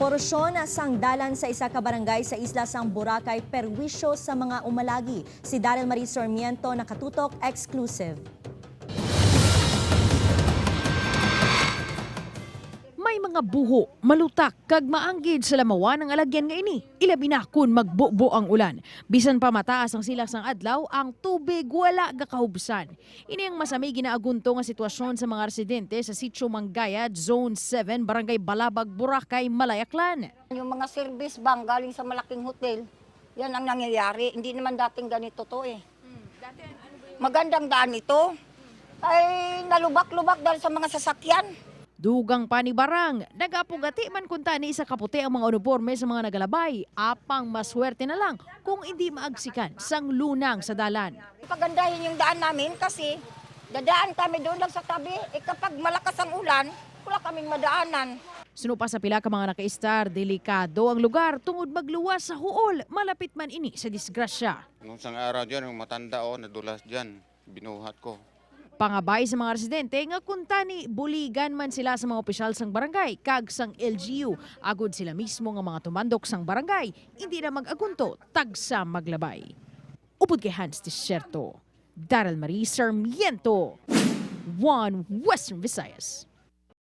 Korosyon sang dalan sa isa ka barangay sa isla sang Boracay perwisyo sa mga umalagi. Si Daryl Marie Sarmiento nakatutok exclusive. May mga buho, malutak, kag maanggid sa lamawan ng alagyan nga ini. Ilabi na kun magbubo ang ulan. Bisan pa mataas ang silak sang adlaw, ang tubig wala gakahubsan. Ini ang masami ginaagunto nga sitwasyon sa mga residente sa Sitio Manggayad, Zone 7, Barangay Balabag, Boracay, Malayaklan. Yung mga service bang galing sa malaking hotel, yan ang nangyayari. Hindi naman dating ganito to eh. Magandang daan ito. Ay nalubak-lubak dahil sa mga sasakyan. Dugang panibarang, nagapugati man kunta ni isa kaputi ang mga uniforme sa mga nagalabay. Apang maswerte na lang kung hindi maagsikan sang lunang sa dalan. Pagandahin yung daan namin kasi dadaan kami doon lang sa tabi. Kapag malakas ang ulan, wala kaming madaanan. Sunupa sa pila ka mga nakaistar, delikado ang lugar tungod magluwas sa huol. Malapit man ini sa disgrasya. Nung isang araw dyan, yung matanda nadulas dyan. Binuhat ko. Pangabay sa mga residente nga kunta ni buligan man sila sa mga opisyal sang barangay kag sang LGU. Agud sila mismo nga mga tumandok sang barangay, hindi na mag-agunto, tagsa maglabay. Upod kay Hans Desierto, Daryl Marie Sarmiento, One Western Visayas.